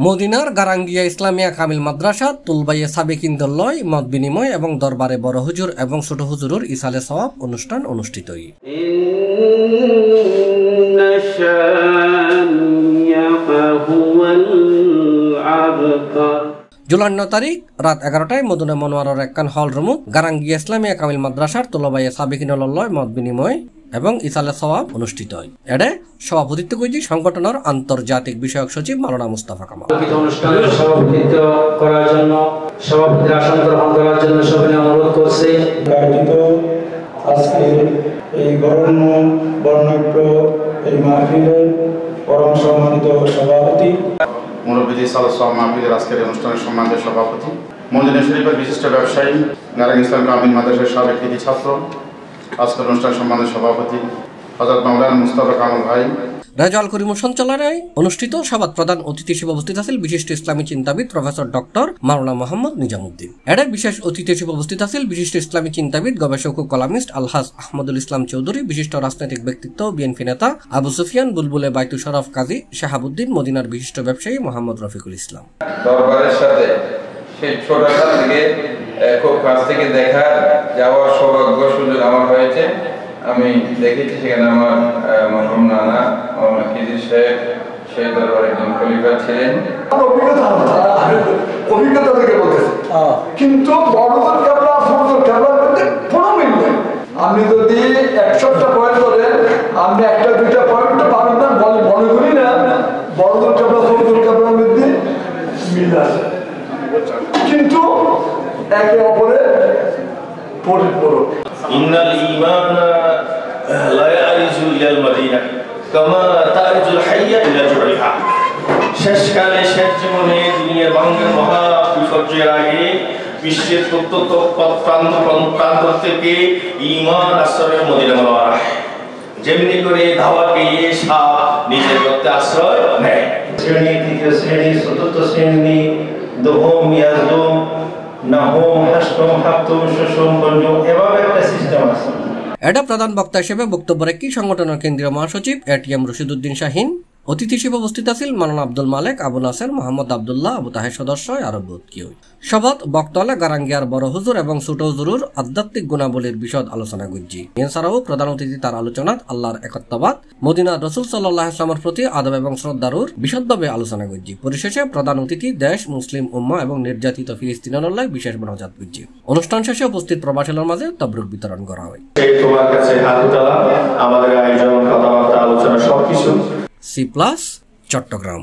মদিনার গারাঙ্গিয়া ইসলামিয়া কামিল মাদ্রাসা তুলবাইয়ে সাবেকিন দল্লয় মত বিনিময় এবং দরবারে বড় হুজুর এবং ছোট হুজুরের ইসালে সওয়াব অনুষ্ঠান অনুষ্ঠিত। জুলাই 9 তারিখ রাত 11টায় মদিনা মনোয়ারার একখান হল রুমত গারাঙ্গিয়া ইসলামিয়া কামিল মাদ্রাসার তুলবাইয়ে সাবেকিন দল্লয় মত বিনিময় এবং ইসালে সওয়াব অনুষ্ঠিত হয়। এডে সভাপতিত্ব করেছি সংগঠনের আন্তর্জাতিক বিষয়ক সচিব মাওলানা মুস্তাফা কামাল। অনুষ্ঠানের সভাপতিত্ব করার জন্য সভাপতির আসন গ্রহণ করার জন্য সবাই অনুরোধ করছি। আয়োজিত আজকে এই বরণ্য বর্ণাঢ্য এই মাহফিলের পরম সম্মানিত সভাপতি মুরব্বী সালাহ মাহফিলের আজকের অনুষ্ঠানের সম্মানিত সভাপতি, মদিনা শরীফের বিশিষ্ট ব্যবসায়ী, গারাঙ্গিয়া ইসলামিয়া কামিল মাদ্রাসার সাবেক কৃতি ছাত্র, আজকের অনুষ্ঠানের সম্মানিত সভাপতি হযরত মাওলানা মুস্তাফা কামাল ভাই। রেজাউল করিম সঞ্চালনায় অনুষ্ঠিত সভাত প্রধান অতিথি হিসেবে উপস্থিত আছেন বিশিষ্ট ইসলামী চিন্তাবিদ প্রফেসর ডক্টর মাওলানা মোহাম্মদ নিজামুদ্দিন। এডে বিশেষ অতিথি হিসেবে উপস্থিত আছেন বিশিষ্ট ইসলামী চিন্তাবিদ গবেষক ও কলামিস্ট আলহাজ আহমদুল ইসলাম চৌধুরী, বিশিষ্ট রাজনৈতিক ব্যক্তিত্ব বিএনপি নেতা আবু সুফিয়ান বুলবুলে বাইতুল শরফ কাজী শাহাবুদ্দিন, মদিনার বিশিষ্ট ব্যবসায়ী মোহাম্মদ রফিকুল ইসলাম। দরবারের সাথে সেই ছোটখাটো থেকে খুব কাছ থেকে দেখা যাওয়ার সৌভাগ্য সুযোগ আমার হয়েছে। আমি দেখেছি সেখানে আমার মরহুম নানা মাওলানা কিজির সাহেব সেই দরবারে একজন খলিফা ছিলেন। অভিজ্ঞতা থেকে বলতেছি, কিন্তু বড়দের ক্যামেরা ছোটদের ক্যামেরার মধ্যে কোনো মিল নেই। আপনি যদি 100টা পয়েন্ট করেন, আপনি 1টা 2টা পয়েন্ট পাবেন না, মনে করি না বড়দের ক্যামেরা ছোটদের ক্যামেরার মধ্যে মিল আছে, কিন্তু একে অপরের পরিপূরক। ইন্নাল ঈমানা লা ইয়ারিজু ইলাল মাদিনা কামা তারিজুল হাইয়া ইলা জুরিহা। শেষকালে শেষ জীবনে দুনিয়ার ভাঙনের মহা বিপর্যয়ের আগে বিশ্বের প্রত্যন্ত প্রান্ত থেকে ঈমান আশ্রয় মদিনা মুনাওয়ারা, যেমনি করে ধাওয়া পেয়ে সাপ নিজের গর্তে আশ্রয় নেয়। শ্রেণী, তৃতীয় শ্রেণী, চতুর্থ শ্রেণী, দহম, ইয়াজদম, নাহম, হাসম, হাপ্তম, শশম, পঞ্চম, এভাবে একটা সিস্টেম আছে। এডা প্রধান বক্তা হিসেবে বক্তব্য রাখি সংগঠনের কেন্দ্রীয় মহাসচিব এটিএম রশিদউদ্দিন শাহিন। অতিথি হিসেবে উপস্থিত আছেন মাওলানা আব্দুল মালেক, আবু নাসের, মোহাম্মদ আবদুল্লাহ, আবু তাহের সদস্য আরো বহুত কেউ। সভাত বক্তলে গারাঙ্গিয়ার বড় হুজুর এবং ছোট হুজুরের আধ্যাত্মিক গুণাবলীর বিশদ আলোচনা করছি। এছাড়াও প্রধান অতিথি তার আলোচনাত আল্লাহর একত্ববাদ, মদিনা রসুল সাল্লাল্লাহু আলাইহি ওয়াসাল্লামের প্রতি আদব এবং শ্রদ্ধার বিশদভাবে আলোচনা করছি। পরিশেষে প্রধান অতিথি দেশ, মুসলিম উম্মাহ এবং নির্যাতিত ফিলিস্তিনের বিশেষ মোনাজাত করছি। অনুষ্ঠান শেষে উপস্থিত প্রবাসীদের মাঝে তবরুক বিতরণ করা হয়। তোমার কাছে হাত তোলা, আমাদের আয়োজন, কথাবার্তা, আলোচনা সবকিছু। C+ চট্টগ্রাম।